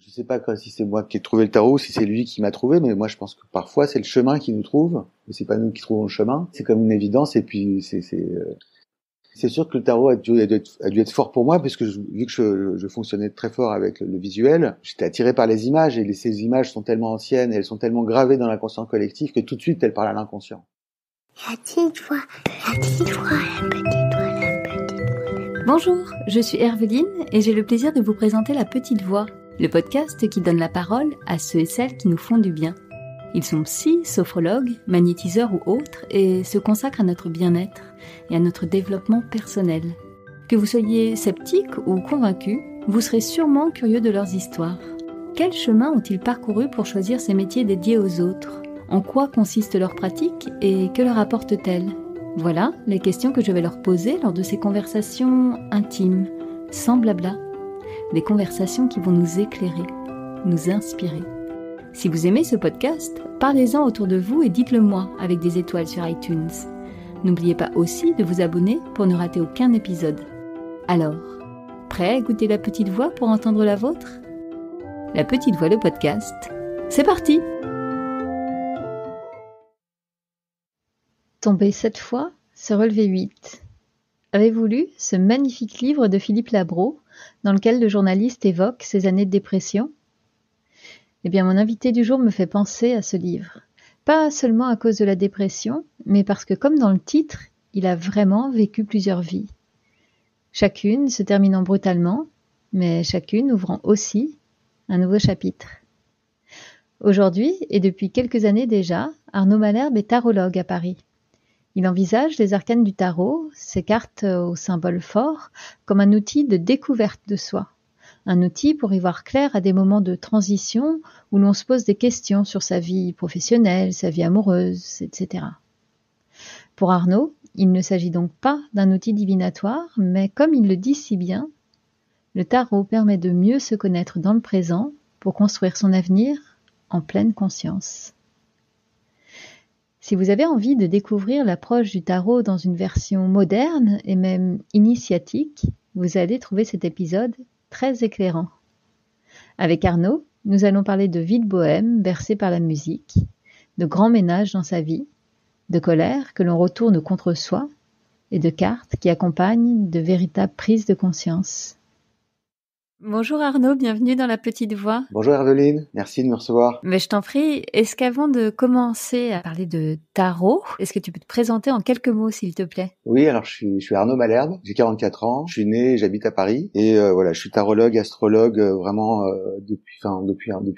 Je sais pas si c'est moi qui ai trouvé le tarot ou si c'est lui qui m'a trouvé, mais moi je pense que parfois c'est le chemin qui nous trouve, et c'est pas nous qui trouvons le chemin. C'est comme une évidence, et puis c'est sûr que le tarot a dû être fort pour moi, parce que vu que je fonctionnais très fort avec le visuel, j'étais attiré par les images, et ces images sont tellement anciennes, et elles sont tellement gravées dans l'inconscient collectif que tout de suite elles parlent à l'inconscient. La petite voix, la petite voix, la petite voix, la petite voix. Bonjour, je suis Herveline et j'ai le plaisir de vous présenter La Petite Voix, le podcast qui donne la parole à ceux et celles qui nous font du bien. Ils sont psy, sophrologues, magnétiseurs ou autres et se consacrent à notre bien-être et à notre développement personnel. Que vous soyez sceptique ou convaincu, vous serez sûrement curieux de leurs histoires. Quel chemin ont-ils parcouru pour choisir ces métiers dédiés aux autres ? En quoi consiste leur pratique et que leur apporte-t-elle ? Voilà les questions que je vais leur poser lors de ces conversations intimes, sans blabla. Des conversations qui vont nous éclairer, nous inspirer. Si vous aimez ce podcast, parlez-en autour de vous et dites-le moi avec des étoiles sur iTunes. N'oubliez pas aussi de vous abonner pour ne rater aucun épisode. Alors, prêt à écouter La Petite Voix pour entendre la vôtre ? La Petite Voix, le podcast, c'est parti ! Tomber 7 fois, se relever 8. Avez-vous lu ce magnifique livre de Philippe Labro, dans lequel le journaliste évoque ses années de dépression ? Eh bien, mon invité du jour me fait penser à ce livre. Pas seulement à cause de la dépression, mais parce que, comme dans le titre, il a vraiment vécu plusieurs vies. Chacune se terminant brutalement, mais chacune ouvrant aussi un nouveau chapitre. Aujourd'hui, et depuis quelques années déjà, Arnaud Malherbe est tarologue à Paris. Il envisage les arcanes du tarot, ces cartes aux symboles forts, comme un outil de découverte de soi. Un outil pour y voir clair à des moments de transition où l'on se pose des questions sur sa vie professionnelle, sa vie amoureuse, etc. Pour Arnaud, il ne s'agit donc pas d'un outil divinatoire, mais comme il le dit si bien, le tarot permet de mieux se connaître dans le présent pour construire son avenir en pleine conscience. Si vous avez envie de découvrir l'approche du tarot dans une version moderne et même initiatique, vous allez trouver cet épisode très éclairant. Avec Arnaud, nous allons parler de vie de bohème bercée par la musique, de grands ménages dans sa vie, de colère que l'on retourne contre soi et de cartes qui accompagnent de véritables prises de conscience. Bonjour Arnaud, bienvenue dans La Petite Voix. Bonjour Herveline, merci de me recevoir. Mais je t'en prie, est-ce qu'avant de commencer à parler de tarot, est-ce que tu peux te présenter en quelques mots s'il te plaît ? Oui, alors je suis Arnaud Malherbe, j'ai 44 ans, je suis né, j'habite à Paris, et voilà, je suis tarologue, astrologue, vraiment depuis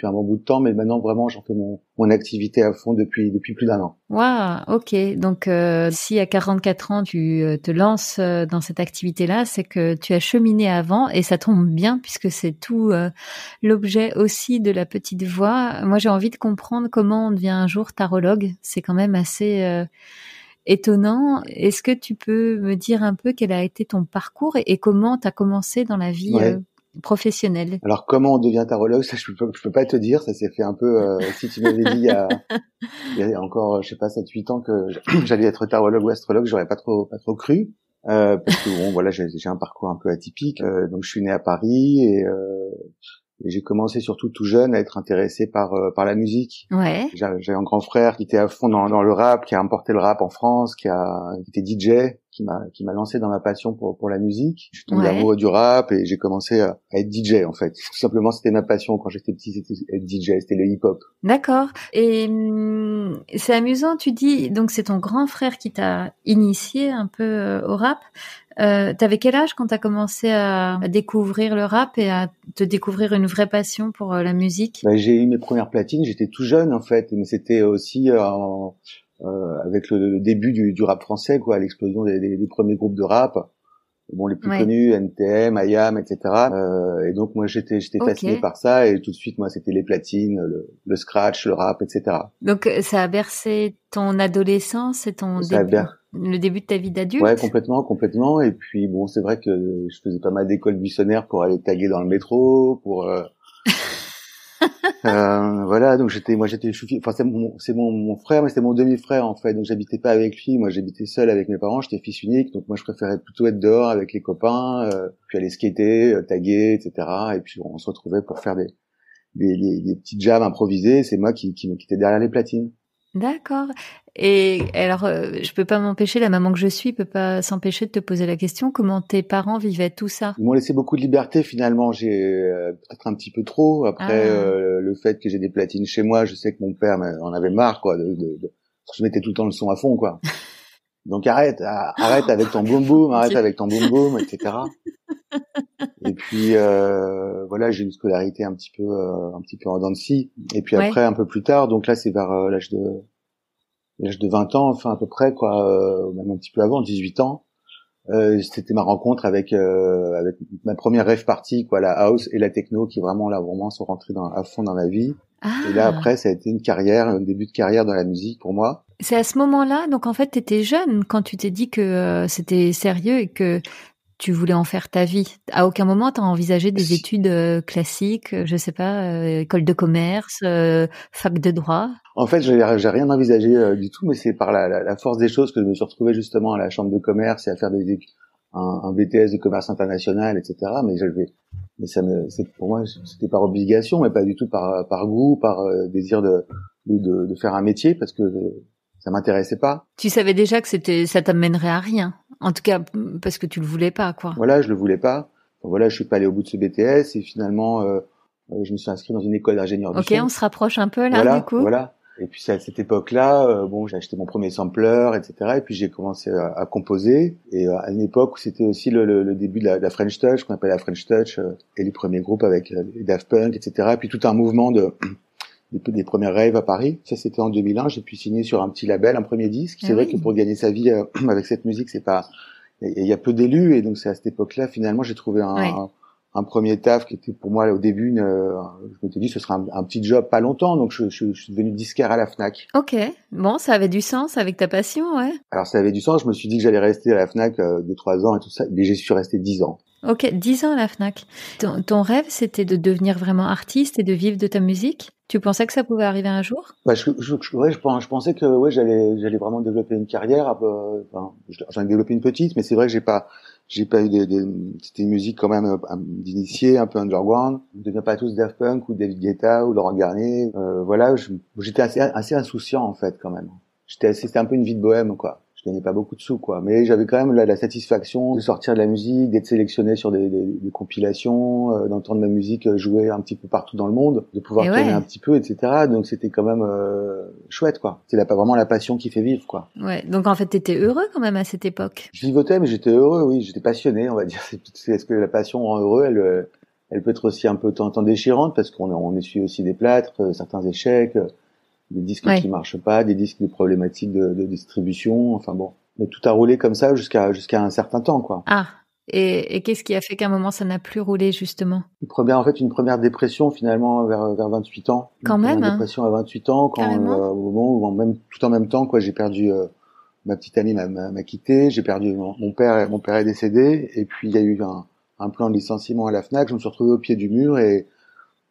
un bon bout de temps, mais maintenant vraiment j'en fais mon activité à fond depuis plus d'un an. Waouh, ok. Donc si à 44 ans tu te lances dans cette activité-là, c'est que tu as cheminé avant et ça tombe bien puisque c'est tout l'objet aussi de La Petite Voix. Moi, j'ai envie de comprendre comment on devient un jour tarologue. C'est quand même assez étonnant. Est-ce que tu peux me dire un peu quel a été ton parcours et comment tu as commencé dans la vie professionnelle ? Alors comment on devient tarologue, ça je peux pas te dire, ça s'est fait un peu si tu m'avais dit il y a encore je sais pas 7-8 ans que j'allais être tarologue ou astrologue, j'aurais pas trop cru parce que bon voilà, j'ai un parcours un peu atypique, donc je suis né à Paris et j'ai commencé surtout tout jeune à être intéressé par la musique. Ouais. J'ai un grand frère qui était à fond dans le rap, qui a importé le rap en France, qui était DJ, qui m'a lancé dans ma passion pour la musique. Je suis tombé amoureux du rap et j'ai commencé à être DJ en fait. Tout simplement, c'était ma passion quand j'étais petit, c'était être DJ, c'était le hip-hop. D'accord. Et c'est amusant, tu dis donc c'est ton grand frère qui t'a initié un peu au rap. T'avais quel âge quand t'as commencé à découvrir le rap et à te découvrir une vraie passion pour la musique ? J'ai eu mes premières platines, j'étais tout jeune en fait, mais c'était aussi avec le début du rap français, quoi, l'explosion des premiers groupes de rap. Bon, les plus connus, NTM, IAM, etc. Et donc moi j'étais fasciné par ça et tout de suite moi c'était les platines, le scratch, le rap, etc. Donc ça a bercé ton adolescence et le début de ta vie d'adulte ? Ouais, complètement. Et puis bon, c'est vrai que je faisais pas mal d'écoles buissonnaires pour aller taguer dans le métro, pour voilà, donc j'étais enfin c'est mon frère, mais c'était mon demi-frère en fait, donc j'habitais pas avec lui, moi j'habitais seul avec mes parents, j'étais fils unique, donc moi je préférais plutôt être dehors avec les copains, puis aller skater, taguer, etc. Et puis on se retrouvait pour faire des petits jams improvisés. C'est moi qui était derrière les platines. D'accord. Et alors, je peux pas m'empêcher, la maman que je suis peut pas s'empêcher de te poser la question, comment tes parents vivaient tout ça? Ils m'ont laissé beaucoup de liberté finalement. J'ai peut-être un petit peu trop. Après, le fait que j'ai des platines chez moi, je sais que mon père en avait marre, quoi. Je mettais tout le temps le son à fond, quoi. Donc arrête avec ton boom boom, arrête avec ton boom boom, etc. Et puis voilà, j'ai une scolarité un petit peu en dents de scie. Et puis après, un peu plus tard, donc là c'est vers l'âge de 20 ans, enfin à peu près, quoi, même un petit peu avant, 18 ans. C'était ma rencontre avec ma première rave party, quoi, la house et la techno qui vraiment sont rentrés à fond dans ma vie. Et là après, ça a été un début de carrière dans la musique pour moi. C'est à ce moment-là, donc en fait, t'étais jeune quand tu t'es dit que c'était sérieux et que tu voulais en faire ta vie. À aucun moment t'as envisagé des études classiques, je sais pas, école de commerce, fac de droit? En fait, j'ai rien envisagé du tout, mais c'est par la force des choses que je me suis retrouvé justement à la chambre de commerce et à faire un BTS de commerce international, etc. Pour moi, c'était par obligation, mais pas du tout par goût, par désir de faire un métier, parce que ça m'intéressait pas. Tu savais déjà que ça t'amènerait à rien. En tout cas, parce que tu le voulais pas, quoi. Voilà, je le voulais pas. Donc, voilà, je suis pas allé au bout de ce BTS et finalement, je me suis inscrit dans une école d'ingénieur du son. Ok, on se rapproche un peu là, voilà, du coup. Voilà. Et puis c'est à cette époque-là, j'ai acheté mon premier sampler, etc. Et puis j'ai commencé à composer. Et à une époque où c'était aussi le début de la French Touch, qu'on appelle la French Touch, et les premiers groupes avec les Daft Punk, etc. Et puis tout un mouvement des premières raves à Paris. Ça, c'était en 2001. J'ai pu signer sur un petit label, un premier disque. C'est vrai que pour gagner sa vie avec cette musique, il y a peu d'élus. Et donc c'est à cette époque-là, finalement, j'ai trouvé un premier taf qui était pour moi là, au début, je m'étais dit ce sera un petit job pas longtemps, donc je suis devenu disquaire à la Fnac. Ok, bon, ça avait du sens avec ta passion, ouais. Alors ça avait du sens, je me suis dit que j'allais rester à la Fnac 2-3 ans et tout ça, mais j'y suis resté 10 ans. Ok, 10 ans à la Fnac. Ton rêve, c'était de devenir vraiment artiste et de vivre de ta musique? Tu pensais que ça pouvait arriver un jour? Bah, je pensais que j'allais vraiment développer une carrière. J'en ai développé une petite, mais c'est vrai que j'ai pas eu c'était une musique quand même d'initié, un peu underground. On ne devient pas tous Daft Punk ou David Guetta ou Laurent Garnier. Voilà, j'étais assez insouciant en fait quand même. C'était un peu une vie de bohème, quoi. Je gagnais pas beaucoup de sous, quoi. Mais j'avais quand même la satisfaction de sortir de la musique, d'être sélectionné sur des compilations, d'entendre ma musique jouer un petit peu partout dans le monde, de pouvoir tourner un petit peu, etc. Donc c'était quand même chouette, quoi. C'est vraiment la passion qui fait vivre, quoi. Ouais. Donc en fait, t'étais heureux quand même à cette époque. Je vivotais, mais j'étais heureux, oui. J'étais passionné, on va dire. Est-ce que la passion rend heureux? Elle peut être aussi un peu temps déchirante parce qu'on essuie aussi des plâtres, certains échecs. Des disques qui marchent pas, des disques de problématiques de distribution, enfin bon. Mais tout a roulé comme ça jusqu'à un certain temps, quoi. Ah. Et qu'est-ce qui a fait qu'à un moment ça n'a plus roulé, justement? Une première dépression, finalement, vers 28 ans. Quand même, une dépression à 28 ans, au moment où, tout en même temps, quoi, j'ai perdu, ma petite amie m'a quitté, j'ai perdu mon père est décédé, et puis il y a eu un plan de licenciement à la Fnac, je me suis retrouvé au pied du mur et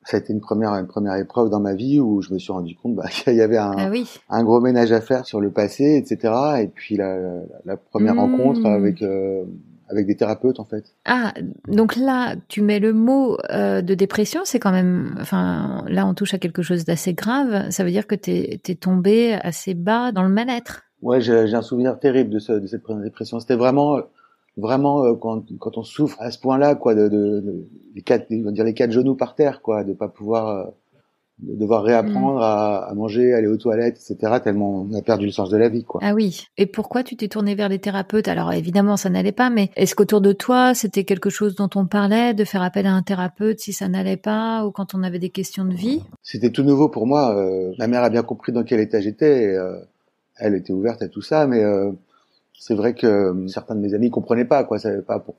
ça a été une première épreuve dans ma vie où je me suis rendu compte qu'il y avait un gros ménage à faire sur le passé, etc. Et puis la première rencontre avec des thérapeutes, en fait. Ah, donc là, tu mets le mot de dépression, c'est quand même... Enfin, là, on touche à quelque chose d'assez grave. Ça veut dire que t'es tombé assez bas dans le mal-être. Ouais, j'ai un souvenir terrible de cette première dépression. C'était vraiment quand on souffre à ce point-là, quoi, les quatre genoux par terre, quoi, de pas pouvoir de devoir réapprendre à manger, aller aux toilettes, etc. tellement on a perdu le sens de la vie, quoi. Ah oui. Et pourquoi tu t'es tourné vers des thérapeutes? Alors évidemment, ça n'allait pas, mais est-ce qu'autour de toi, c'était quelque chose dont on parlait, de faire appel à un thérapeute si ça n'allait pas, ou quand on avait des questions de vie? C'était tout nouveau pour moi. Ma mère a bien compris dans quel état j'étais. Et, elle était ouverte à tout ça, mais c'est vrai que certains de mes amis comprenaient pas, quoi.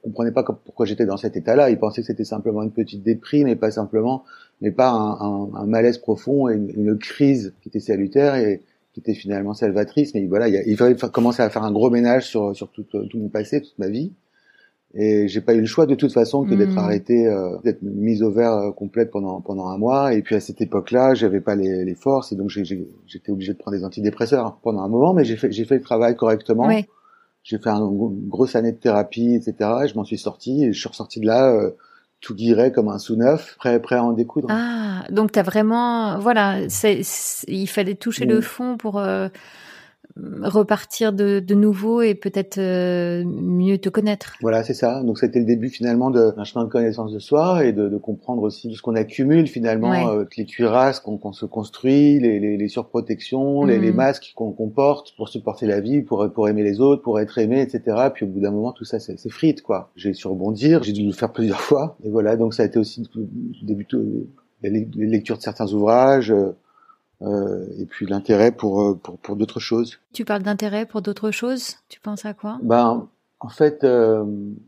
Comprenaient pas pourquoi j'étais dans cet état-là. Ils pensaient que c'était simplement une petite déprime, mais pas un malaise profond et une crise qui était salutaire et qui était finalement salvatrice. Mais voilà, il fallait commencer à faire un gros ménage sur tout mon passé, toute ma vie. Et j'ai pas eu le choix de toute façon que d'être arrêté, d'être mise au vert complète pendant un mois. Et puis à cette époque-là, j'avais pas les forces et donc j'étais obligé de prendre des antidépresseurs pendant un moment. Mais j'ai fait le travail correctement. Ouais. J'ai fait une grosse année de thérapie, etc. Et je m'en suis sorti et je suis ressorti de là tout guiret comme un sous-neuf, prêt à en découdre. Ah, donc t'as vraiment, voilà, il fallait toucher le fond pour repartir de nouveau et peut-être mieux te connaître. Voilà, c'est ça. Donc c'était le début finalement d'un chemin de connaissance de soi et de comprendre aussi ce qu'on accumule finalement, les cuirasses qu'on se construit, les surprotections, les masques qu'on porte pour supporter la vie, pour aimer les autres, pour être aimé, etc. Puis au bout d'un moment, tout ça, c'est frite, quoi. J'ai su rebondir, j'ai dû le faire plusieurs fois. Et voilà, donc ça a été aussi le début de la lecture de certains ouvrages. Et puis l'intérêt pour d'autres choses. Tu parles d'intérêt pour d'autres choses? Tu penses à quoi? En fait,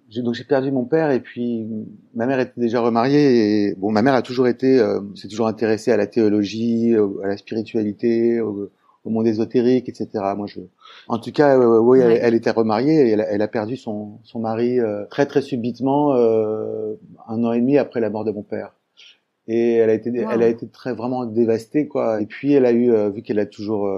j'ai perdu mon père et puis ma mère était déjà remariée et bon, ma mère a toujours été, s'est toujours intéressée à la théologie, à la spiritualité, au monde ésotérique, etc. En tout cas, oui, Ouais. elle était remariée et elle a perdu son mari très très subitement 1 an et demi après la mort de mon père. Et elle a été très vraiment dévastée, quoi. Et puis elle a eu, vu qu'elle a toujours,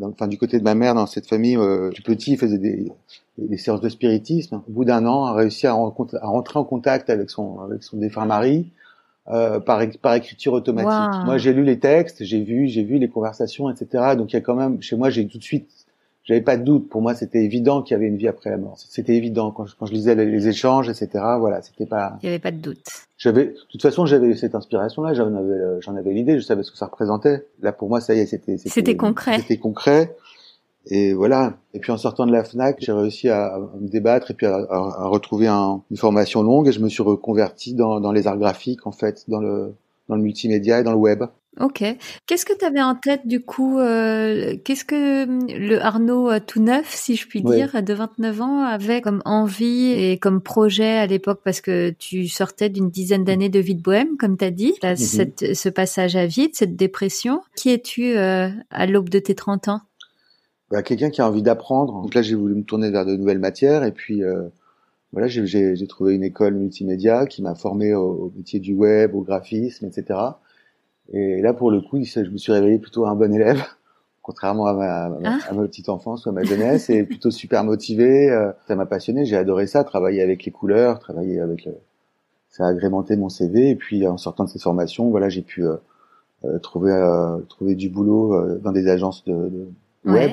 enfin du côté de ma mère dans cette famille, tout petit, il faisait des séances de spiritisme. Au bout d'1 an, a réussi à rentrer en contact avec son défunt mari par écriture automatique. Wow. Moi, j'ai lu les textes, j'ai vu les conversations, etc. Donc il y a quand même, chez moi, j'ai tout de suite. J'avais pas de doute. Pour moi, c'était évident qu'il y avait une vie après la mort. C'était évident quand je lisais les échanges, etc. Voilà, c'était pas. Il y avait pas de doute. De toute façon, j'avais cette inspiration-là. J'en avais l'idée. Je savais ce que ça représentait. Là, pour moi, ça y est, C'était concret. C'était concret. Et voilà. Et puis en sortant de la Fnac, j'ai réussi à me débattre et puis à retrouver une formation longue. Et je me suis reconverti dans les arts graphiques, en fait, dans le multimédia et dans le web. Ok. Qu'est-ce que tu avais en tête du coup qu'est-ce que le Arnaud tout neuf, si je puis dire, de 29 ans, avait comme envie et comme projet à l'époque, parce que tu sortais d'une dizaine d'années de vie de bohème, comme tu as dit, ce passage à vide, cette dépression. Qui es-tu à l'aube de tes 30 ans? Quelqu'un qui a envie d'apprendre. Donc là, j'ai voulu me tourner vers de nouvelles matières et puis voilà, j'ai trouvé une école multimédia qui m'a formé au métier du web, au graphisme, etc. Et là, pour le coup, je me suis réveillé plutôt un bon élève, contrairement à ma petite enfance ou à ma jeunesse, et plutôt super motivé. Ça m'a passionné, j'ai adoré ça, travailler avec les couleurs, ça a agrémenté mon CV. Et puis, en sortant de cette formation, voilà, j'ai pu trouver du boulot dans des agences de web,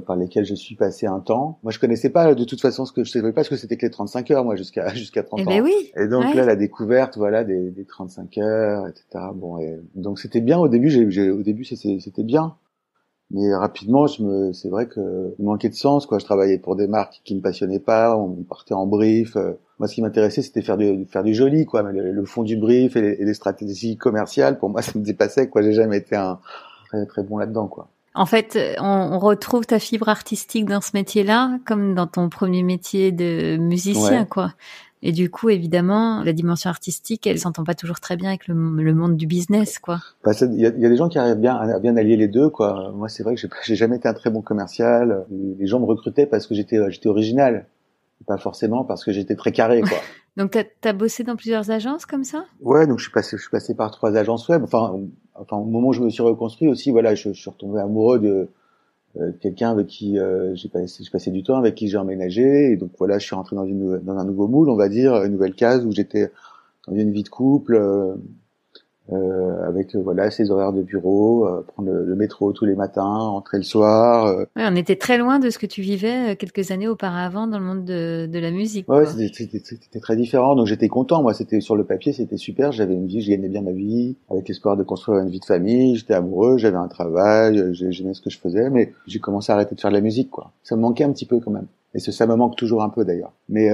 par lesquelles je suis passé un temps. Moi, je connaissais pas de toute façon je savais pas ce que c'était que les 35 heures, moi, jusqu'à 30 ans. Ben oui. Et donc là, la découverte, voilà, des 35 heures, etc. Bon, et donc c'était bien au début. Au début, c'était bien. Mais rapidement, c'est vrai que il manquait de sens, quoi. Je travaillais pour des marques qui me passionnaient pas. On partait en brief. Moi, ce qui m'intéressait, c'était faire du joli, quoi. Mais le fond du brief et les stratégies commerciales, pour moi, ça me dépassait, quoi. J'ai jamais été un très très bon là-dedans, quoi. En fait, on retrouve ta fibre artistique dans ce métier-là, comme dans ton premier métier de musicien, quoi. Et du coup, évidemment, la dimension artistique, elle s'entend pas toujours très bien avec le monde du business, quoi. Il y a des gens qui arrivent bien à allier les deux, quoi. Moi, c'est vrai que j'ai jamais été un très bon commercial. Les gens me recrutaient parce que j'étais original, pas forcément parce que j'étais très carré, quoi. Donc t'as bossé dans plusieurs agences comme ça? Ouais, donc je suis passé par 3 agences web. Enfin, au moment où je me suis reconstruit aussi, voilà, je suis retombé amoureux de quelqu'un avec qui j'ai passé du temps, avec qui j'ai emménagé, et donc voilà, je suis rentré dans un nouveau moule, on va dire, une nouvelle case où j'étais dans une vie de couple, avec voilà ses horaires de bureau, prendre le métro tous les matins, rentrer le soir. Ouais, on était très loin de ce que tu vivais quelques années auparavant dans le monde de la musique. Ouais, c'était très différent. Donc j'étais content. Moi, c'était sur le papier, c'était super. J'avais une vie, je gagnais bien ma vie, avec l'espoir de construire une vie de famille. J'étais amoureux, j'avais un travail, j'aimais ce que je faisais, mais j'ai commencé à arrêter de faire de la musique, quoi. Ça me manquait un petit peu quand même. Et ça me manque toujours un peu d'ailleurs. Mais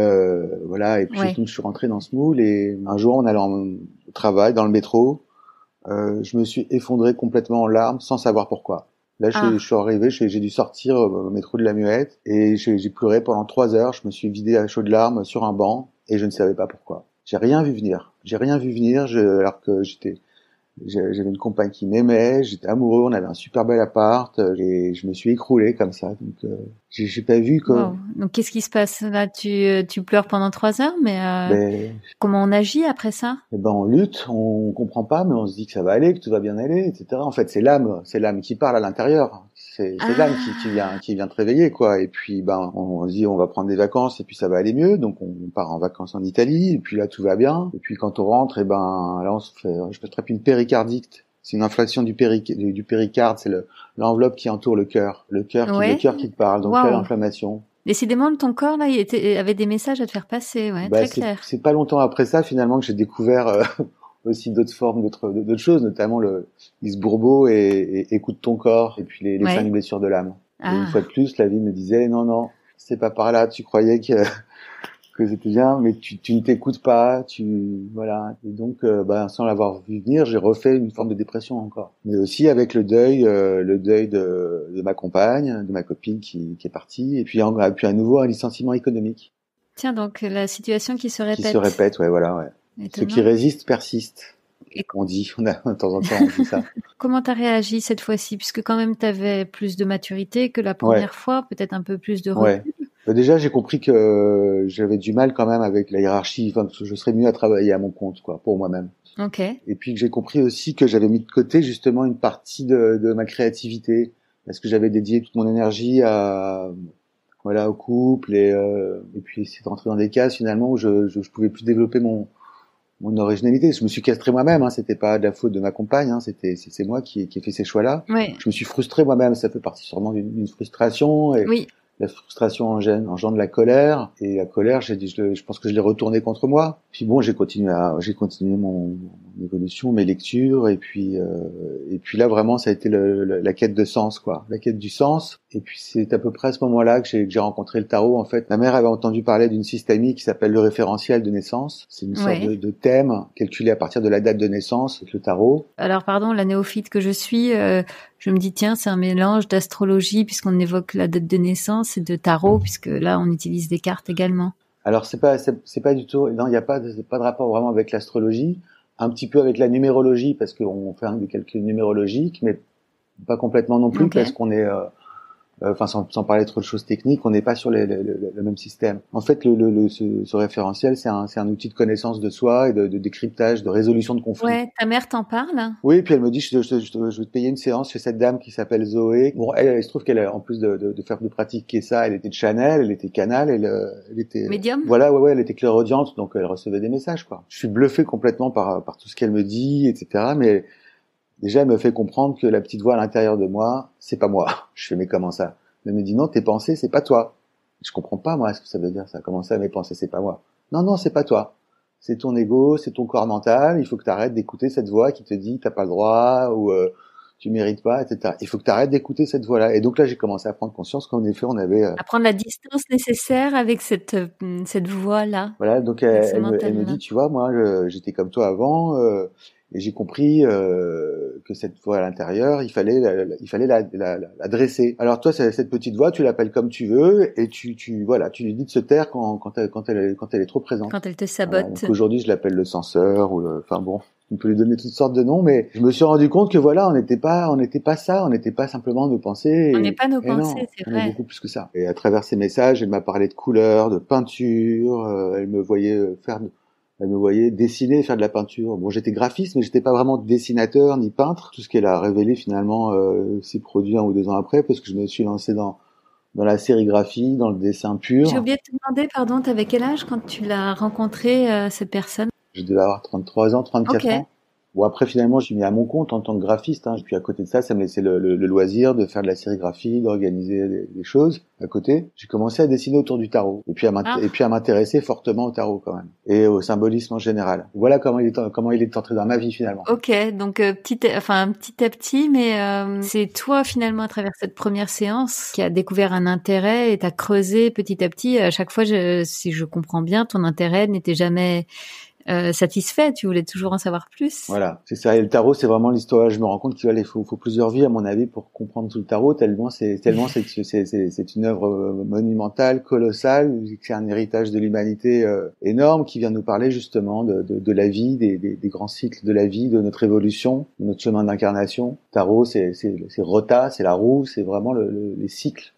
voilà. Et puis surtout, je suis rentré dans ce moule. Et un jour, en allant au travail dans le métro, je me suis effondré complètement en larmes sans savoir pourquoi. Là, je suis arrivé, j'ai dû sortir au métro de la Muette et j'ai pleuré pendant 3 heures. Je me suis vidé à chaudes larmes sur un banc et je ne savais pas pourquoi. J'ai rien vu venir. Alors que j'avais une compagne qui m'aimait, j'étais amoureux, on avait un super bel appart et je me suis écroulé comme ça. Donc j'ai pas vu quoi. Wow. Donc qu'est-ce qui se passe là? Tu pleures pendant 3 heures, mais comment on agit après ça? On lutte, on comprend pas, mais on se dit que ça va aller, que tout va bien aller, etc. En fait, c'est l'âme qui parle à l'intérieur, C'est l'âme qui vient te réveiller, quoi. Et puis, ben, on se dit, on va prendre des vacances et puis ça va aller mieux. Donc, on part en vacances en Italie et puis là, tout va bien. Et puis, quand on rentre, et ben, là, je me trappe une péricardite. C'est une inflation du péricarde, c'est l'enveloppe qui entoure le cœur. Le cœur qui te parle. Donc, là, l'inflammation. Décidément, ton corps, là, avait des messages à te faire passer, très clair. C'est pas longtemps après ça, finalement, que j'ai découvert, aussi d'autres formes, d'autres choses, notamment Lise Bourbeau et Écoute ton corps, et puis les 5 blessures de l'âme. Et une fois de plus, la vie me disait, non, c'est pas par là, tu croyais que c'était bien, mais tu ne t'écoutes pas, voilà. Et donc, sans l'avoir vu venir, j'ai refait une forme de dépression encore. Mais aussi avec le deuil de ma compagne, de ma copine qui est partie, et puis à nouveau un licenciement économique. Tiens, donc la situation qui se répète. Qui se répète, ouais. Étonnant. Ceux qui résistent persistent. On dit, de temps en temps, on dit ça. Comment t'as réagi cette fois-ci, puisque quand même t'avais plus de maturité que la première fois, peut-être un peu plus de recul. Déjà, j'ai compris que j'avais du mal quand même avec la hiérarchie. Enfin, je serais mieux à travailler à mon compte, quoi, pour moi-même. Ok. Et puis que j'ai compris aussi que j'avais mis de côté justement une partie de ma créativité, parce que j'avais dédié toute mon énergie au couple et puis c'est d'entrer dans des cases finalement où je pouvais plus développer mon originalité. Je me suis castré moi-même, hein. C'était pas de la faute de ma compagne, hein. C'est moi qui ai fait ces choix-là. Oui. Je me suis frustré moi-même. Ça fait partie sûrement d'une frustration. Et oui. La frustration engendre la colère, et la colère, je pense que je l'ai retournée contre moi. Puis bon, j'ai continué mon évolution, mes lectures, et puis là vraiment, ça a été la quête de sens, quoi, la quête du sens. Et puis c'est à peu près à ce moment-là que j'ai rencontré le tarot. En fait, ma mère avait entendu parler d'une systémie qui s'appelle le référentiel de naissance. C'est une sorte de thème calculé à partir de la date de naissance avec le tarot. Alors pardon, la néophyte que je suis, je me dis tiens, c'est un mélange d'astrologie puisqu'on évoque la date de naissance et de tarot puisque là on utilise des cartes également. Alors c'est pas du tout, non, il y a pas de rapport vraiment avec l'astrologie, un petit peu avec la numérologie parce qu'on fait des calculs numérologiques, mais pas complètement non plus parce qu'on est sans parler trop de choses techniques, on n'est pas sur le même système. En fait, ce référentiel, c'est un outil de connaissance de soi et de décryptage, de résolution de conflits. Ouais, ta mère t'en parle? Oui, puis elle me dit, je vais te payer une séance chez cette dame qui s'appelle Zoé. Bon, elle se trouve qu'elle, en plus de pratiquer ça, elle était de Chanel, elle était canal, elle était... Médium? Voilà, ouais, elle était clairaudiente, donc elle recevait des messages, quoi. Je suis bluffé complètement par tout ce qu'elle me dit, etc., mais... Déjà, elle me fait comprendre que la petite voix à l'intérieur de moi, c'est pas moi. Je fais, mais comment ça? Elle me dit, non, tes pensées, c'est pas toi. Je comprends pas, moi, ce que ça veut dire, ça. Comment ça, mes pensées, c'est pas moi? Non, c'est pas toi. C'est ton ego, c'est ton corps mental. Il faut que tu arrêtes d'écouter cette voix qui te dit, t'as pas le droit, ou tu mérites pas, etc. Il faut que tu arrêtes d'écouter cette voix-là. Et donc là, j'ai commencé à prendre conscience qu'en effet, on avait... À prendre la distance nécessaire avec cette voix-là. Voilà, donc elle me dit, tu vois, moi, j'étais comme toi avant... Et j'ai compris que cette voix à l'intérieur, il fallait la dresser. Alors toi, cette petite voix, tu l'appelles comme tu veux, et tu lui dis de se taire quand elle est trop présente. Quand elle te sabote. Voilà, donc aujourd'hui, je l'appelle le censeur enfin bon, on peut lui donner toutes sortes de noms, mais je me suis rendu compte que voilà, on n'était pas ça, on n'était pas simplement nos pensées. On n'est pas nos pensées, non, c'est on vrai. est beaucoup plus que ça. Et à travers ces messages, elle m'a parlé de couleurs, de peinture, elle me voyait dessiner, faire de la peinture. Bon, j'étais graphiste, mais j'étais pas vraiment dessinateur ni peintre. Tout ce qu'elle a révélé finalement s'est produit 1 ou 2 ans après, parce que je me suis lancé dans la sérigraphie, dans le dessin pur. J'ai oublié de te demander, pardon, t'avais quel âge quand tu l'as rencontré, cette personne? Je devais avoir 33 ans, 34 ans. Bon, après, finalement, je suis mis à mon compte en tant que graphiste, hein. Puis à côté de ça, ça me laissait le loisir de faire de la sérigraphie, d'organiser des choses à côté. J'ai commencé à dessiner autour du tarot. Et puis à m'intéresser fortement au tarot, quand même. Et au symbolisme en général. Voilà comment il est entré dans ma vie, finalement. Ok. Donc, petit à petit, mais, c'est toi, finalement, à travers cette première séance, qui a découvert un intérêt et t'as creusé petit à petit. À chaque fois, si je comprends bien, ton intérêt n'était jamais, satisfait, tu voulais toujours en savoir plus. Voilà, c'est ça. Et le tarot, c'est vraiment l'histoire. Je me rends compte qu'il faut plusieurs vies, à mon avis, pour comprendre tout le tarot. Tellement c'est une œuvre monumentale, colossale. C'est un héritage de l'humanité énorme qui vient nous parler justement de la vie, des grands cycles de la vie, de notre évolution, de notre chemin d'incarnation. Tarot, c'est Rota, c'est la roue, c'est vraiment les cycles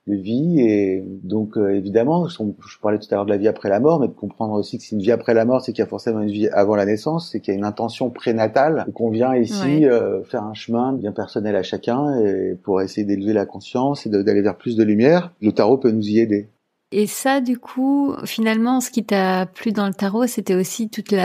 de vie. Et donc évidemment, je parlais tout à l'heure de la vie après la mort, mais de comprendre aussi que c'est une vie après la mort, c'est qu'il y a forcément une vie avant la naissance, c'est qu'il y a une intention prénatale, et qu'on vient ici faire un chemin bien personnel à chacun et pour essayer d'élever la conscience et d'aller vers plus de lumière. Le tarot peut nous y aider. Et ça, du coup, finalement, ce qui t'a plu dans le tarot, c'était aussi toute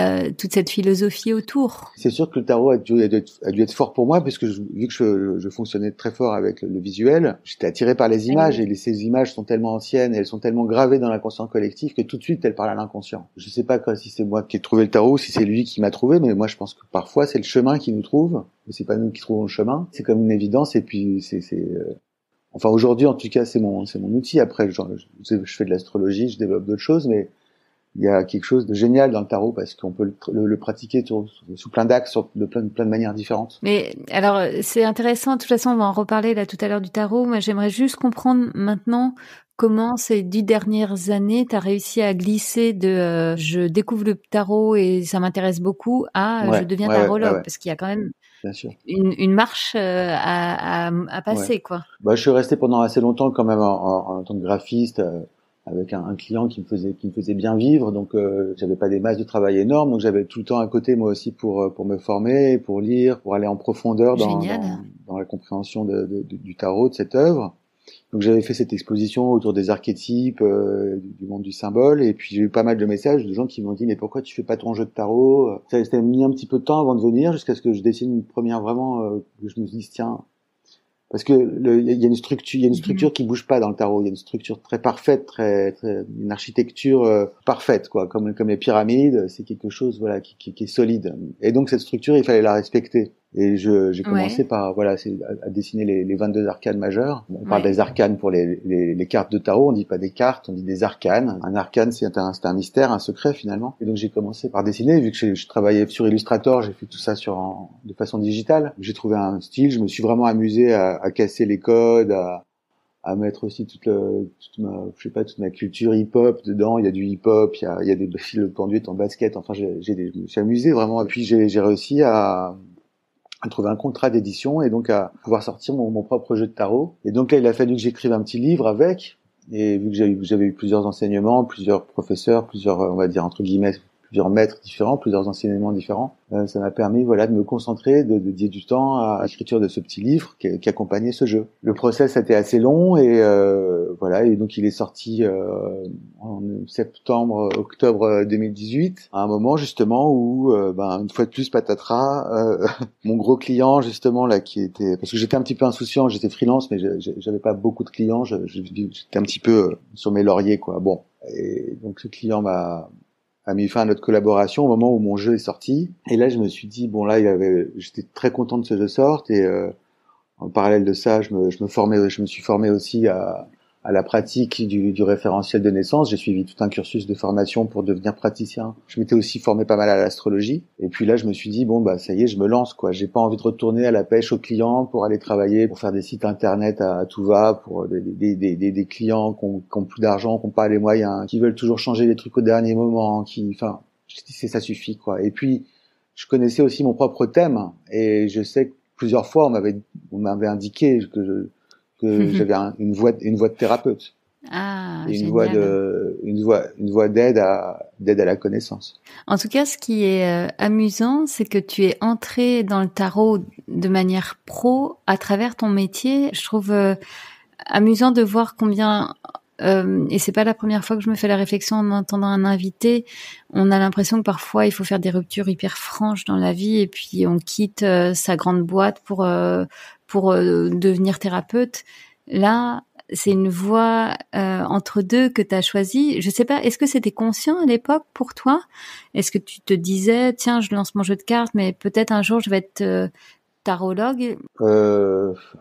cette philosophie autour. C'est sûr que le tarot a dû être fort pour moi, puisque vu que je fonctionnais très fort avec le visuel, j'étais attiré par les images, et ces images sont tellement anciennes, et elles sont tellement gravées dans l'inconscient collectif que tout de suite, elles parlent à l'inconscient. Je sais pas si c'est moi qui ai trouvé le tarot, ou si c'est lui qui m'a trouvé, mais moi je pense que parfois c'est le chemin qui nous trouve, mais c'est pas nous qui trouvons le chemin. C'est comme une évidence, et puis enfin, aujourd'hui, en tout cas, c'est mon outil. Après, je fais de l'astrologie, je développe d'autres choses, mais il y a quelque chose de génial dans le tarot parce qu'on peut le pratiquer sous plein d'axes, de plein de manières différentes. Mais alors, c'est intéressant. De toute façon, on va en reparler là tout à l'heure du tarot. Moi, j'aimerais juste comprendre maintenant comment ces 10 dernières années, tu as réussi à glisser de je découvre le tarot et ça m'intéresse beaucoup à je deviens tarologue, parce qu'il y a quand même bien sûr une marche à passer, quoi. Bah, je suis resté pendant assez longtemps quand même en tant que graphiste avec un client qui me faisait bien vivre, donc j'avais pas des masses de travail énormes, donc j'avais tout le temps à côté moi aussi pour me former, pour lire, pour aller en profondeur dans la compréhension du tarot, de cette œuvre. Donc j'avais fait cette exposition autour des archétypes, du monde du symbole, et puis j'ai eu pas mal de messages de gens qui m'ont dit mais pourquoi tu fais pas ton jeu de tarot? Ça a mis un petit peu de temps avant de venir, jusqu'à ce que je dessine une première vraiment, que je me dise tiens, parce que il y a une structure qui bouge pas dans le tarot, il y a une structure très parfaite, une architecture parfaite, quoi, comme les pyramides, c'est quelque chose voilà qui est solide, et donc cette structure il fallait la respecter. Et j'ai commencé par à dessiner les 22 arcanes majeures. On parle des arcanes pour les cartes de tarot, on dit pas des cartes, on dit des arcanes. Un arcane c'est un mystère, un secret finalement. Et donc j'ai commencé par dessiner, vu que je travaillais sur Illustrator, j'ai fait tout ça de façon digitale. J'ai trouvé un style, je me suis vraiment amusé à casser les codes, à mettre aussi toute ma culture hip-hop dedans. Il y a du hip-hop, il y a des fils de conduite en basket. Enfin, je me suis amusé vraiment. Et puis j'ai réussi à trouver un contrat d'édition et donc à pouvoir sortir mon propre jeu de tarot. Et donc là, il a fallu que j'écrive un petit livre avec. Et vu que j'avais eu plusieurs enseignements, plusieurs professeurs, on va dire entre guillemets, plusieurs maîtres différents, plusieurs enseignements différents, ça m'a permis de me concentrer, de dédier du temps à l'écriture de ce petit livre qui accompagnait ce jeu. Le process a été assez long et et donc il est sorti en octobre 2018, à un moment justement où une fois de plus patatras, mon gros client justement là qui était, parce que j'étais un petit peu insouciant, j'étais freelance mais j'avais pas beaucoup de clients, j'étais un petit peu sur mes lauriers quoi. Bon, et donc ce client a mis fin à notre collaboration au moment où mon jeu est sorti. Et là, je me suis dit, bon là, j'étais très content de ce jeu sorte. Et en parallèle de ça, je me suis formé aussi à la pratique du référentiel de naissance. J'ai suivi tout un cursus de formation pour devenir praticien. Je m'étais aussi formé pas mal à l'astrologie. Et puis là, je me suis dit, ça y est, je me lance, quoi. J'ai pas envie de retourner à la pêche aux clients pour aller travailler, pour faire des sites internet à tout va, pour des clients qui ont plus d'argent, qui ont pas les moyens, qui veulent toujours changer les trucs au dernier moment, je dis, ça suffit, quoi. Et puis, je connaissais aussi mon propre thème. Et je sais que plusieurs fois, on m'avait indiqué que j'avais une voix de thérapeute. Ah, et une voix d'aide à la connaissance. En tout cas, ce qui est amusant, c'est que tu es entré dans le tarot de manière pro à travers ton métier. Je trouve amusant de voir combien et c'est pas la première fois que je me fais la réflexion en entendant un invité. On a l'impression que parfois il faut faire des ruptures hyper franches dans la vie et puis on quitte sa grande boîte pour devenir thérapeute. Là, c'est une voie entre deux que tu as choisie. Je sais pas, est-ce que c'était conscient à l'époque pour toi? Est-ce que tu te disais, tiens, je lance mon jeu de cartes, mais peut-être un jour je vais être tarologue?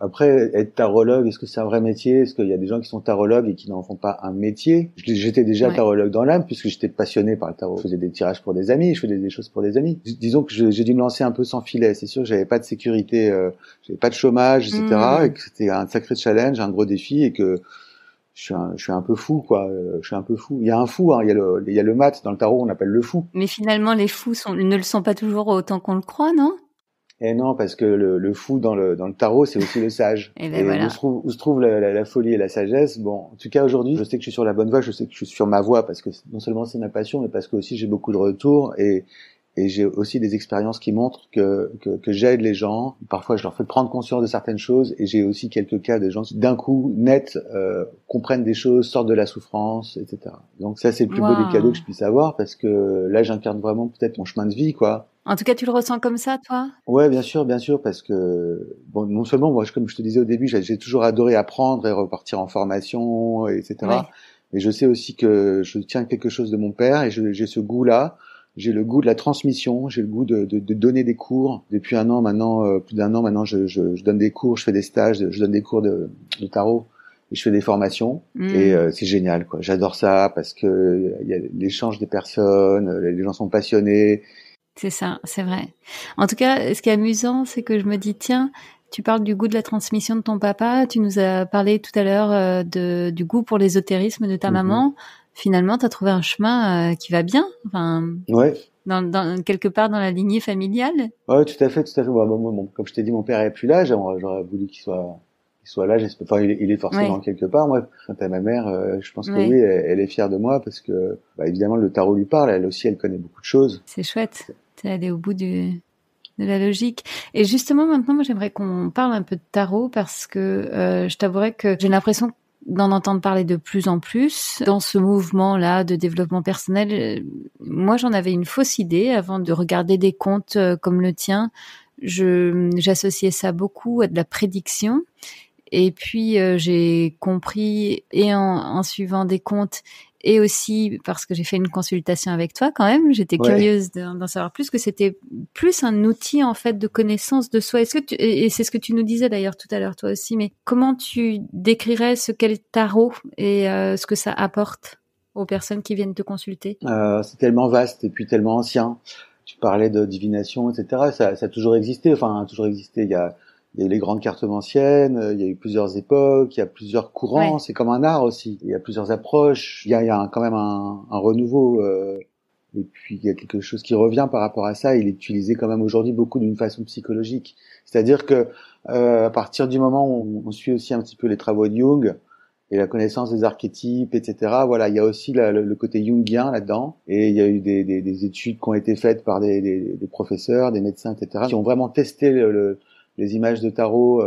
Après, être tarologue, est-ce que c'est un vrai métier? Est-ce qu'il y a des gens qui sont tarologues et qui n'en font pas un métier? J'étais déjà tarologue dans l'âme puisque j'étais passionné par le tarot. Je faisais des tirages pour des amis, je faisais des choses pour des amis. Disons que j'ai dû me lancer un peu sans filet. C'est sûr que j'avais pas de sécurité, j'avais pas de chômage, etc. Et que c'était un sacré challenge, un gros défi et que je suis un peu fou, quoi. Je suis un peu fou. Il y a un fou, hein. Il y a le mat dans le tarot, on appelle le fou. Mais finalement, les fous ne le sont pas toujours autant qu'on le croit, non? Et non, parce que le fou dans le tarot, c'est aussi le sage. Et ben voilà. Où se trouve la folie et la sagesse. Bon, en tout cas aujourd'hui, je sais que je suis sur la bonne voie, je sais que je suis sur ma voie parce que non seulement c'est ma passion, mais parce que aussi j'ai beaucoup de retours et j'ai aussi des expériences qui montrent que j'aide les gens. Parfois, je leur fais prendre conscience de certaines choses et j'ai aussi quelques cas de gens qui d'un coup net comprennent des choses, sortent de la souffrance, etc. Donc ça, c'est le plus beau des cadeaux que je puisse avoir parce que là, j'incarne vraiment peut-être mon chemin de vie, quoi. En tout cas, tu le ressens comme ça, toi? Ouais, bien sûr, parce que bon, non seulement moi, comme je te disais au début, j'ai toujours adoré apprendre et repartir en formation, etc. Oui. Mais je sais aussi que je tiens quelque chose de mon père et j'ai ce goût-là. J'ai le goût de la transmission, j'ai le goût de donner des cours. Depuis un an maintenant, plus d'un an maintenant, je donne des cours, je fais des stages, je donne des cours de tarot et je fais des formations. Et c'est génial, quoi. J'adore ça parce que il y a l'échange des personnes, les gens sont passionnés. C'est ça, c'est vrai. En tout cas, ce qui est amusant, c'est que je me dis, tiens, tu parles du goût de la transmission de ton papa, tu nous as parlé tout à l'heure du goût pour l'ésotérisme de ta maman. Finalement, tu as trouvé un chemin qui va bien, enfin, ouais. dans quelque part dans la lignée familiale. Ouais, tout à fait. Bon, comme je t'ai dit, mon père est plus là, j'aurais voulu qu'il soit là, j'espère. Enfin, il est forcément quelque part. Moi, quant à ma mère, je pense que oui, elle est fière de moi parce que, évidemment, le tarot lui parle. Elle aussi, elle connaît beaucoup de choses. C'est chouette. T'es allé au bout de la logique. Et justement, maintenant, moi, j'aimerais qu'on parle un peu de tarot parce que je t'avouerais que j'ai l'impression d'en entendre parler de plus en plus dans ce mouvement-là de développement personnel. Moi, j'en avais une fausse idée avant de regarder des contes comme le tien. J'associais ça beaucoup à de la prédiction. Et puis, j'ai compris, et en suivant des contes, et aussi parce que j'ai fait une consultation avec toi quand même, j'étais curieuse d'en savoir plus, que c'était plus un outil en fait de connaissance de soi. Est-ce que et c'est ce que tu nous disais d'ailleurs tout à l'heure toi aussi, mais comment tu décrirais ce qu'est le tarot et ce que ça apporte aux personnes qui viennent te consulter? C'est tellement vaste et puis tellement ancien. Tu parlais de divination, etc. Ça a toujours existé. Enfin, toujours existé. Il y a eu les grandes cartomanciennes, il y a eu plusieurs époques, il y a plusieurs courants, c'est comme un art aussi. Il y a plusieurs approches, il y a quand même un renouveau, et puis il y a quelque chose qui revient par rapport à ça. Il est utilisé quand même aujourd'hui beaucoup d'une façon psychologique. C'est-à-dire que à partir du moment où on suit aussi un petit peu les travaux de Jung et la connaissance des archétypes, etc. Voilà, il y a aussi le côté jungien là-dedans, et il y a eu des études qui ont été faites par des professeurs, des médecins, etc. qui ont vraiment testé les images de tarot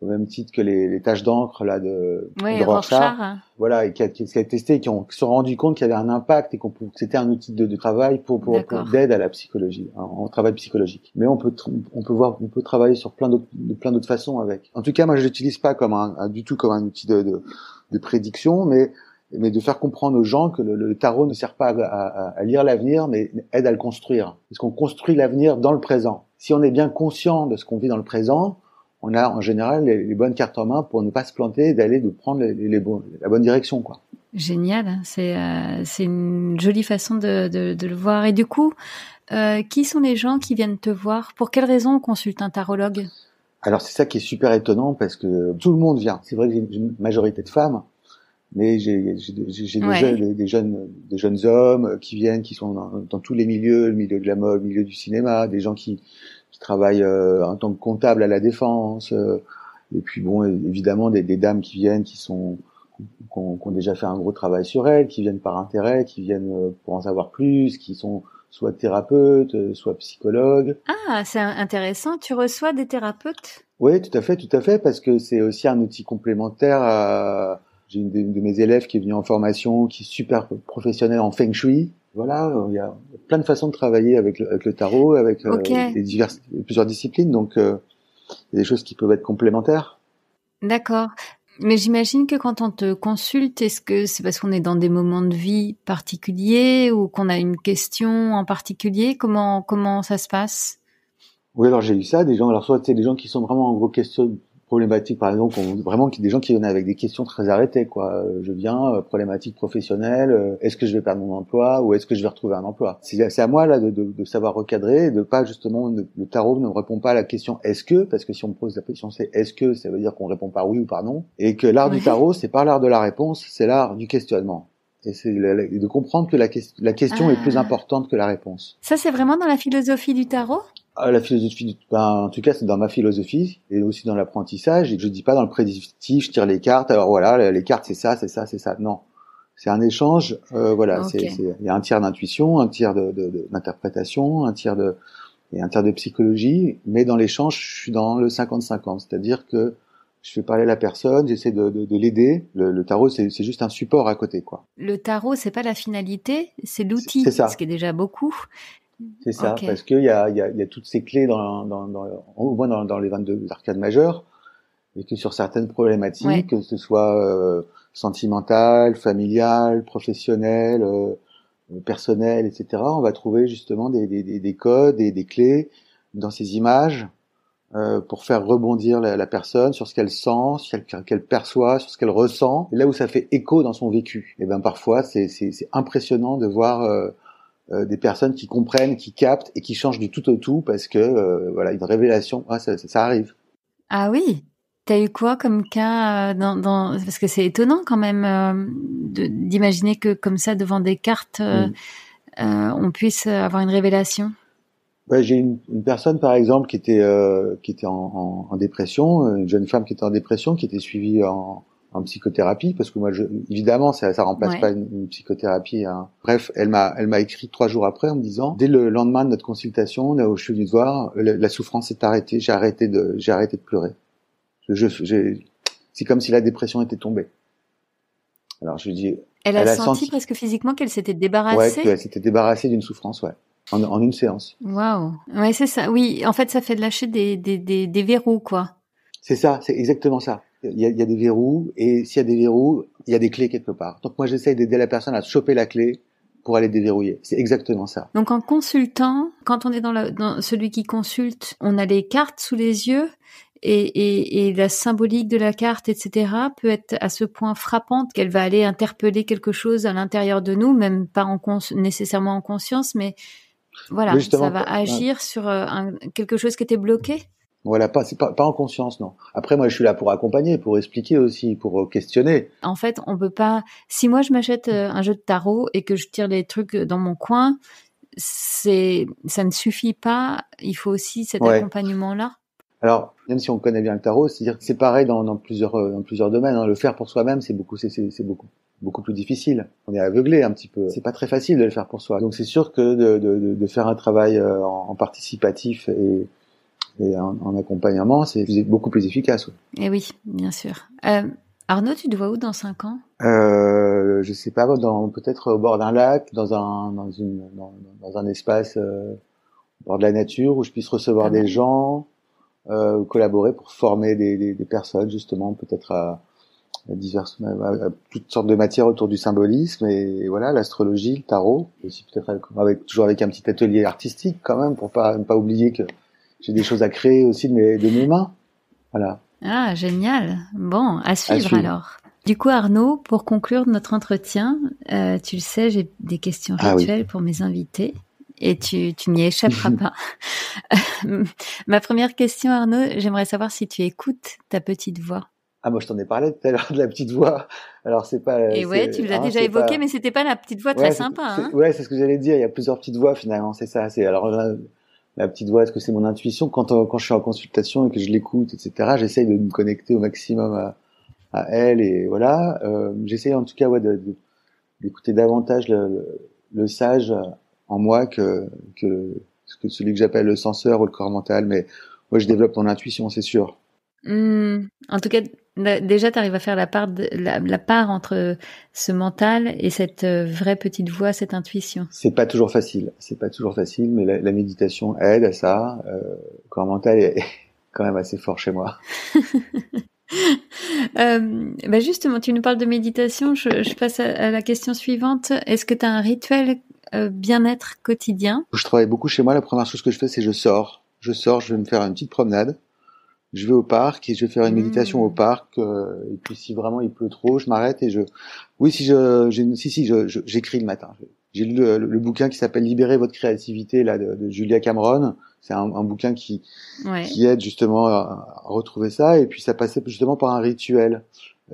au même titre que les taches d'encre là de Rorschach. Voilà, et qui a testé, et qui se sont rendus compte qu'il y avait un impact et que c'était un outil de travail pour d'aide à la psychologie, en travail psychologique. Mais on peut travailler sur plein d'autres façons avec. En tout cas, moi je l'utilise pas du tout comme un outil de prédiction, mais de faire comprendre aux gens que le tarot ne sert pas à lire l'avenir, mais aide à le construire. Parce qu'on construit l'avenir dans le présent. Si on est bien conscient de ce qu'on vit dans le présent, on a en général les bonnes cartes en main pour ne pas se planter et de prendre la bonne direction, quoi. Génial, c'est une jolie façon de le voir. Et du coup, qui sont les gens qui viennent te voir? Pour quelles raisons on consulte un tarologue? Alors c'est ça qui est super étonnant parce que tout le monde vient. C'est vrai que j'ai une majorité de femmes, mais j'ai des jeunes hommes qui viennent, qui sont dans tous les milieux, le milieu de la mode, le milieu du cinéma, des gens qui travaillent en tant que comptable à la défense, et puis bon, évidemment des dames qui viennent, qui ont déjà fait un gros travail sur elles, qui viennent par intérêt, qui viennent pour en savoir plus, qui sont soit thérapeutes, soit psychologues. Ah, c'est intéressant. Tu reçois des thérapeutes? Oui, tout à fait, parce que c'est aussi un outil complémentaire. J'ai une de mes élèves qui est venue en formation, qui est super professionnelle en Feng Shui. Voilà, il y a plein de façons de travailler avec le tarot, avec plusieurs disciplines, donc il y a des choses qui peuvent être complémentaires. D'accord. Mais j'imagine que quand on te consulte, est-ce que c'est parce qu'on est dans des moments de vie particuliers ou qu'on a une question en particulier? Comment ça se passe? Oui, alors j'ai eu ça, des gens qui sont vraiment en gros questions problématiques, par exemple, des gens qui viennent avec des questions très arrêtées, quoi. Je viens, problématique professionnelle, est-ce que je vais perdre mon emploi ou est-ce que je vais retrouver un emploi? C'est à moi, là, de savoir recadrer et de pas, justement, le tarot ne répond pas à la question est-ce que, parce que si on me pose la question c'est est-ce que, ça veut dire qu'on répond par oui ou par non. Et que l'art du tarot, c'est pas l'art de la réponse, c'est l'art du questionnement. Et c'est de comprendre que la question est plus importante que la réponse. Ça, c'est vraiment dans la philosophie du tarot? La philosophie, en tout cas, c'est dans ma philosophie et aussi dans l'apprentissage. Et je dis pas dans le prédictif, je tire les cartes. Alors voilà, les cartes, c'est ça, c'est ça, c'est ça. Non, c'est un échange. Voilà, Ok. il y a un tiers d'intuition, un tiers d'interprétation, et un tiers de psychologie. Mais dans l'échange, je suis dans le 50-50, c'est-à-dire que je fais parler la personne, j'essaie de l'aider. Le tarot, c'est juste un support à côté, quoi. Le tarot, c'est pas la finalité, c'est C'est l'outil, ce ça. qui est déjà beaucoup. C'est ça, Ok. parce qu'il y a toutes ces clés au moins dans les 22 arcades majeures, et que sur certaines Ouais. problématiques, que ce soit sentimentale, familiale, professionnelle, personnelle, etc., on va trouver justement des codes et des clés dans ces images pour faire rebondir la personne sur ce qu'elle sent, sur ce qu'elle perçoit, sur ce qu'elle ressent, et là où ça fait écho dans son vécu. Et ben parfois, c'est impressionnant de voir des personnes qui comprennent, qui captent et qui changent du tout au tout parce que voilà, une révélation, ça arrive. Ah oui. T'as eu quoi comme cas parce que c'est étonnant quand même d'imaginer que comme ça devant des cartes on puisse avoir une révélation. Ouais, j'ai une personne par exemple qui était en dépression, une jeune femme qui était en dépression, qui était suivie en psychothérapie, parce que moi évidemment ça remplace Ouais. pas une psychothérapie, hein. Bref, elle m'a écrit 3 jours après en me disant, dès le lendemain de notre consultation, là où je suis venu te voir, la souffrance s'est arrêtée, j'ai arrêté de pleurer. C'est comme si la dépression était tombée. Alors je lui dis, Elle a elle a senti senti, presque physiquement qu'elle s'était ouais, débarrassée. qu'elle s'était débarrassée d'une souffrance, ouais, en une séance. Waouh. Ouais, c'est ça. Oui, en fait, ça fait de lâcher des verrous, quoi. C'est ça, c'est exactement ça. Il y a des verrous, et s'il y a des verrous, il y a des clés quelque part. Donc moi j'essaye d'aider la personne à choper la clé pour aller déverrouiller. C'est exactement ça. Donc en consultant, quand on est dans celui qui consulte, on a les cartes sous les yeux et la symbolique de la carte, etc., peut être à ce point frappante qu'elle va aller interpeller quelque chose à l'intérieur de nous, même pas nécessairement en conscience, mais Mais voilà, ça justement, va agir sur quelque chose qui était bloqué. voilà, c'est pas en conscience, non. Après moi je suis là pour accompagner, pour expliquer aussi, pour questionner. En fait, on peut pas. Si moi je m'achète un jeu de tarot et que je tire les trucs dans mon coin, ça ne suffit pas. Il faut aussi cet Ouais. accompagnement-là. Alors, même si on connaît bien le tarot, c'est-à-dire que c'est pareil dans plusieurs domaines, hein. Le faire pour soi-même, c'est beaucoup plus difficile. On est aveuglé un petit peu. C'est pas très facile de le faire pour soi. Donc c'est sûr que de faire un travail en participatif et en accompagnement, c'est beaucoup plus efficace. Ouais. Eh oui, bien sûr. Arnaud, tu te vois où dans 5 ans? Je sais pas, peut-être au bord d'un lac, dans un espace au bord de la nature où je puisse recevoir Pas des mal. gens, collaborer pour former des personnes justement, peut-être à toutes sortes de matières autour du symbolisme et voilà, l'astrologie, le tarot, aussi peut-être toujours avec un petit atelier artistique quand même pour ne pas oublier que j'ai des choses à créer aussi de mes mains. Voilà. Ah, génial. Bon, à suivre suivre. alors. Du coup, Arnaud, pour conclure notre entretien, tu le sais, j'ai des questions rituelles pour mes invités et tu n'y échapperas pas. Ma première question, Arnaud, j'aimerais savoir si tu écoutes ta petite voix. Ah, moi, je t'en ai parlé tout à l'heure de la petite voix. Alors, c'est pas... Et ouais, tu l'as déjà évoqué, mais c'était pas la petite voix très sympa, hein. Ouais, c'est ce que j'allais dire. Il y a plusieurs petites voix, finalement. C'est ça. Alors, la petite voix, est-ce que c'est mon intuition? Quand je suis en consultation et que je l'écoute, etc., j'essaye de me connecter au maximum à elle et voilà. J'essaye en tout cas, d'écouter davantage le sage en moi que celui que j'appelle le censeur ou le corps mental. Mais moi, je développe mon intuition, c'est sûr. En tout cas, déjà, tu arrives à faire la part entre ce mental et cette vraie petite voix, cette intuition. C'est pas toujours facile, mais la méditation aide à ça. Le corps mental est quand même assez fort chez moi. Justement, tu nous parles de méditation. Je passe à la question suivante. Est-ce que tu as un rituel bien-être quotidien? Je travaille beaucoup chez moi. La première chose que je fais, c'est je sors. Je vais me faire une petite promenade. Je vais au parc et je vais faire une méditation au parc. Et puis si vraiment il pleut trop, je m'arrête et j'écris le matin. J'ai lu le bouquin qui s'appelle Libérer votre créativité là de Julia Cameron. C'est un bouquin qui aide justement à retrouver ça. Et puis ça passait justement par un rituel.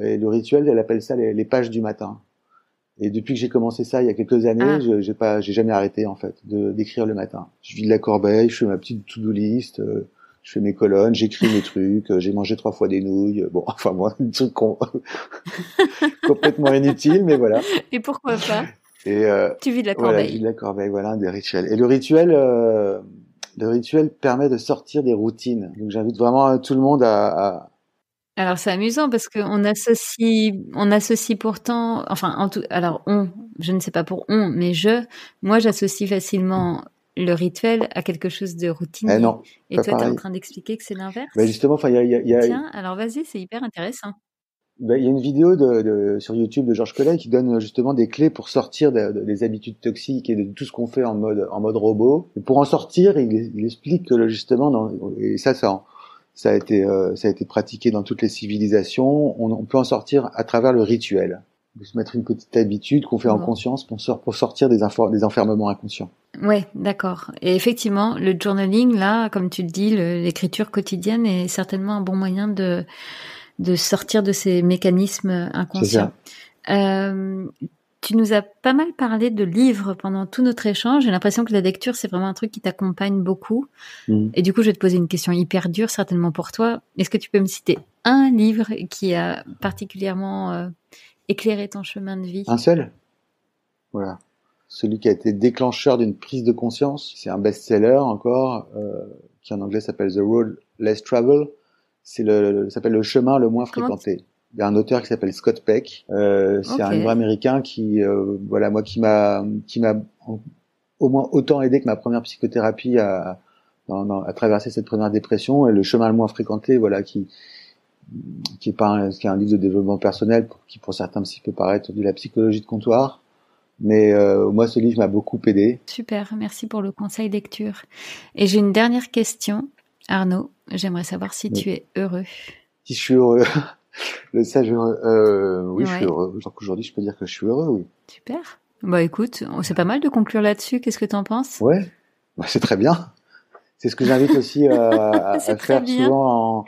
Et le rituel, elle appelle ça les pages du matin. Et depuis que j'ai commencé ça il y a quelques années, j'ai jamais arrêté en fait d'écrire le matin. Je vide la corbeille, je fais ma petite to-do list, je fais mes colonnes, j'écris mes trucs, j'ai mangé 3 fois des nouilles. Bon, enfin moi, des trucs complètement inutiles, mais voilà. Et pourquoi pas? Et tu vides la corbeille. Voilà, je vide la corbeille, voilà, des rituels. Et le rituel permet de sortir des routines. Donc j'invite vraiment tout le monde à... Alors c'est amusant parce qu'on associe pourtant, enfin, je ne sais pas pour mais moi j'associe facilement le rituel à quelque chose de routinier. Eh non, et toi, tu es en train d'expliquer que c'est l'inverse. Ben justement, enfin, Tiens, alors vas-y, c'est hyper intéressant. Ben, il y a une vidéo sur YouTube de Georges Collet qui donne justement des clés pour sortir des habitudes toxiques et de tout ce qu'on fait en mode robot. Et pour en sortir, il explique que justement, et ça a été pratiqué dans toutes les civilisations. On peut en sortir à travers le rituel. De se mettre une petite habitude qu'on fait en conscience pour sortir des enfermements inconscients. Ouais, d'accord. Et effectivement, le journaling, là, comme tu le dis, l'écriture quotidienne est certainement un bon moyen de sortir de ces mécanismes inconscients. Tu nous as pas mal parlé de livres pendant tout notre échange. J'ai l'impression que la lecture, c'est vraiment un truc qui t'accompagne beaucoup. Et du coup, je vais te poser une question hyper dure, certainement pour toi. Est-ce que tu peux me citer un livre qui a particulièrement éclairé ton chemin de vie? Un seul? Voilà. Celui qui a été déclencheur d'une prise de conscience. C'est un best-seller encore, qui en anglais s'appelle The Road Less Traveled. S'appelle Le chemin le moins fréquenté. Il y a un auteur qui s'appelle Scott Peck. C'est un livre américain qui m'a au moins autant aidé que ma première psychothérapie à traverser cette première dépression. Et Le chemin le moins fréquenté, voilà, qui est un livre de développement personnel qui pour certains peut paraître de la psychologie de comptoir. Mais moi, ce livre m'a beaucoup aidé. Super, merci pour le conseil lecture. Et j'ai une dernière question, Arnaud. J'aimerais savoir si tu es heureux. Si je suis heureux, oui, je suis heureux. Donc aujourd'hui, je peux dire que je suis heureux, oui. Super. Bah écoute, c'est pas mal de conclure là-dessus. Qu'est-ce que t'en penses? Ouais, c'est très bien. C'est ce que j'invite aussi à faire souvent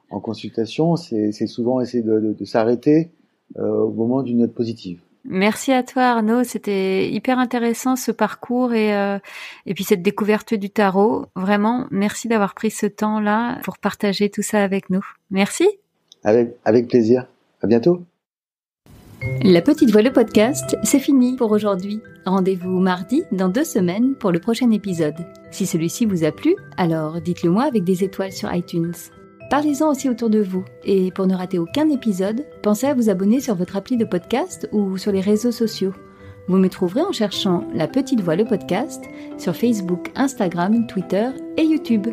en consultation. C'est souvent essayer de s'arrêter au moment d'une note positive. Merci à toi Arnaud, c'était hyper intéressant ce parcours et puis cette découverte du tarot. Vraiment, merci d'avoir pris ce temps-là pour partager tout ça avec nous. Merci. Avec plaisir. À bientôt. La Petite Voix, le podcast, c'est fini pour aujourd'hui. Rendez-vous mardi dans 2 semaines pour le prochain épisode. Si celui-ci vous a plu, alors dites-le moi avec des étoiles sur iTunes. Parlez-en aussi autour de vous. Et pour ne rater aucun épisode, pensez à vous abonner sur votre appli de podcast ou sur les réseaux sociaux. Vous me trouverez en cherchant La Petite Voix, le podcast sur Facebook, Instagram, Twitter et YouTube.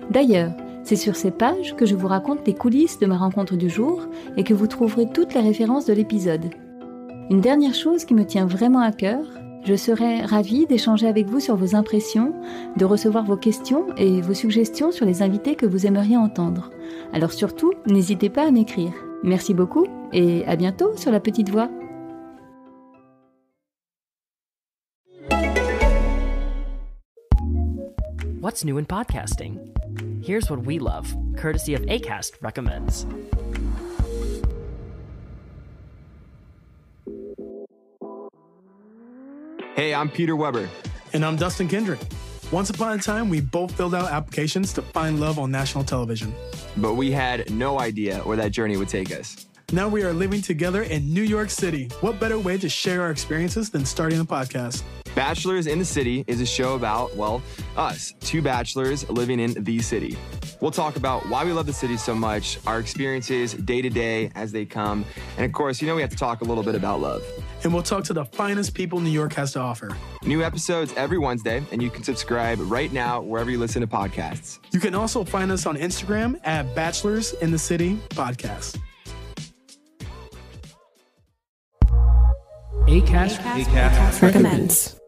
D'ailleurs, c'est sur ces pages que je vous raconte les coulisses de ma rencontre du jour et que vous trouverez toutes les références de l'épisode. Une dernière chose qui me tient vraiment à cœur, je serais ravie d'échanger avec vous sur vos impressions, de recevoir vos questions et vos suggestions sur les invités que vous aimeriez entendre. Alors surtout, n'hésitez pas à m'écrire. Merci beaucoup et à bientôt sur La Petite Voix. What's new in podcasting? Here's what we love, courtesy of Acast recommends. Hey, I'm Peter Weber. And I'm Dustin Kendrick. Once upon a time, we both filled out applications to find love on national television. But we had no idea where that journey would take us. Now we are living together in New York City. What better way to share our experiences than starting a podcast? Bachelors in the City is a show about, well, us, 2 bachelors living in the city. We'll talk about why we love the city so much, our experiences day to day as they come, and of course, we have to talk a little bit about love. And we'll talk to the finest people New York has to offer. New episodes every Wednesday, and you can subscribe right now wherever you listen to podcasts. You can also find us on Instagram at Bachelors in the City Podcast. Acast recommends.